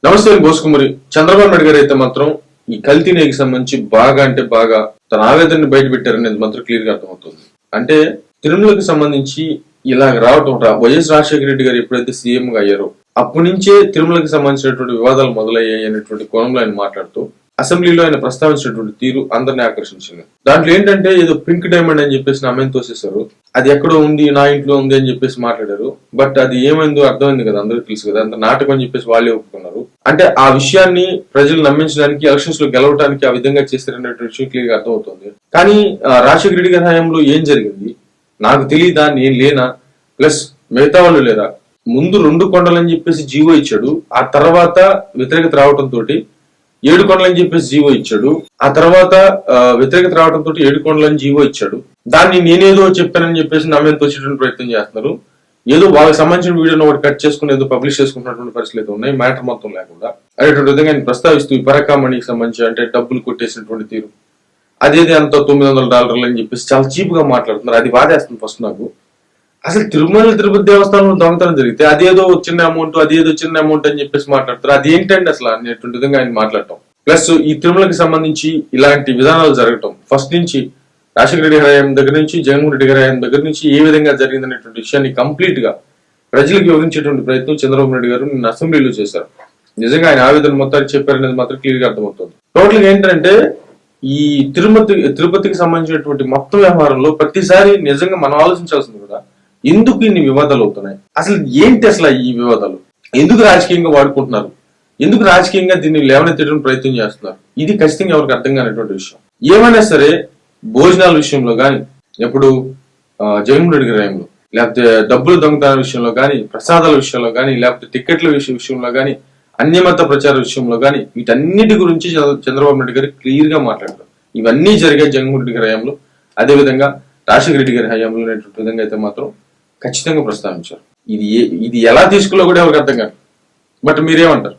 నమస్తే బోసుకుమరి. చంద్రబాబు నాయుడు గారు అయితే మాత్రం ఈ కల్తీ నేకి సంబంధించి బాగా అంటే బాగా తన ఆవేదనని బయట పెట్టారనేది మాత్రం క్లియర్ గా అర్థమవుతుంది. అంటే తిరుమలకి సంబంధించి ఇలాగ రావటం వైఎస్ రాజశేఖర రెడ్డి గారు ఎప్పుడైతే సీఎం గా అయ్యారో అప్పటి నుంచే తిరుమలకి సంబంధించినటువంటి వివాదాలు మొదలయ్యాయి అనేటువంటి కోణంలో ఆయన మాట్లాడుతూ అసెంబ్లీలో ఆయన ప్రస్తావించినటువంటి తీరు అందరినీ ఆకర్షించింది. దాంట్లో ఏంటంటే ఏదో పింక్ డైమండ్ అని చెప్పేసి నా మీద తోసేశారు, అది ఎక్కడో ఉంది, నా ఇంట్లో ఉంది అని చెప్పేసి మాట్లాడారు. బట్ అది ఏమైందో అర్థమైంది కదా, అందరికీ తెలుసు కదా, అంత నాటకం అని చెప్పేసి వాళ్ళే ఒప్పుకున్నారు. అంటే ఆ విషయాన్ని ప్రజలు నమ్మించడానికి, ఎలక్షన్స్ లో గెలవడానికి ఆ విధంగా చేస్తారనేటువంటి విషయం క్లియర్ గా అర్థమవుతుంది. కానీ రాజశేఖర రెడ్డి గారి హయాంలో ఏం జరిగింది నాకు తెలియదా, నేను లేనా, ప్లస్ మిగతా వాళ్ళు లేరా? ముందు 2 కొండలని చెప్పేసి జీవో ఇచ్చాడు, ఆ తర్వాత వ్యతిరేకత రావడంతో 7 కొండలని చెప్పేసి జీవో ఇచ్చాడు, ఆ తర్వాత వ్యతిరేకత రావడంతో 7 కొండలని జీవో ఇచ్చాడు. దాన్ని నేనేదో చెప్పానని చెప్పేసి నా మీద తోచేటువంటి ప్రయత్నం చేస్తున్నారు. ఏదో వాళ్ళకి సంబంధించిన వీడియోని ఒకటి కట్ చేసుకుని ఏదో పబ్లిష్ చేసుకున్నటువంటి పరిస్థితులు అయితే ఉన్నాయి, మ్యాటర్ మొత్తం లేకుండా. అనేటువంటి విధంగా ఆయన ప్రస్తావిస్తూ ఈ పరకామణికి సంబంధించి అంటే డబ్బులు కొట్టేసినటువంటి తీరు, అదేది అంత $900 అని చెప్పేసి చాలా చీప్ గా మాట్లాడుతున్నారు. అది బాధేస్తుంది ఫస్ట్ నాకు. అసలు తిరుమల తిరుపతి దేవస్థానంలో దొంగతనం జరిగితే అదేదో చిన్న అమౌంట్ అని చెప్పేసి మాట్లాడతారు. అది ఏంటండి అసలు అనేటువంటి విధంగా ఆయన మాట్లాడటం. ప్లస్ ఈ తిరుమలకి సంబంధించి ఇలాంటి విధానాలు జరగటం ఫస్ట్ నుంచి రాజశేఖర రెడ్డి హయాం దగ్గర నుంచి జగన్మోహన్ రెడ్డి హయాం దగ్గర నుంచి ఏ విధంగా జరిగిందనేటువంటి విషయాన్ని కంప్లీట్ గా ప్రజలకు వివరించేటువంటి ప్రయత్నం చంద్రబాబు నాయుడు గారు నిన్న అసెంబ్లీలో చేశారు. నిజంగా ఆయన ఆవేదన మొత్తాన్ని చెప్పారనేది మాత్రం క్లియర్ గా అర్థమవుతుంది. టోటల్ గా ఏంటంటే ఈ తిరుపతికి సంబంధించినటువంటి మొత్తం వ్యవహారంలో ప్రతిసారి నిజంగా మనం ఆలోచించాల్సింది కూడా, ఎందుకు ఇన్ని వివాదాలు అవుతున్నాయి, అసలు ఏంటి అసలు ఈ వివాదాలు ఎందుకు రాజకీయంగా వాడుకుంటున్నారు, ఎందుకు రాజకీయంగా దీన్ని లేవనెత్తడానికి ప్రయత్నం చేస్తున్నారు, ఇది ఖచ్చితంగా ఎవరికి అర్థం కానిటువంటి విషయం. ఏమైనా సరే భోజనాల విషయంలో కానీ, ఎప్పుడు జగన్మోహన్ రెడ్డి గారి లేకపోతే డబ్బులు దొంగతనాల విషయంలో కానీ, ప్రసాదాల విషయంలో కానీ, లేకపోతే టికెట్ల విషయంలో కానీ, అన్యమత ప్రచార విషయంలో కానీ, వీటన్నిటి గురించి చంద్రబాబు నాయుడు గారు క్లియర్ గా మాట్లాడారు. ఇవన్నీ జరిగాయి జగన్మోహన్ రెడ్డి గారి హయాంలో, అదేవిధంగా రాజశేఖర రెడ్డి గారి హయాంలో అనేటువంటి విధంగా అయితే మాత్రం ఖచ్చితంగా ప్రస్తావించారు. ఇది ఎలా తీసుకోలో కూడా ఎవరికి అర్థం కాదు. బట్ మీరేమంటారు?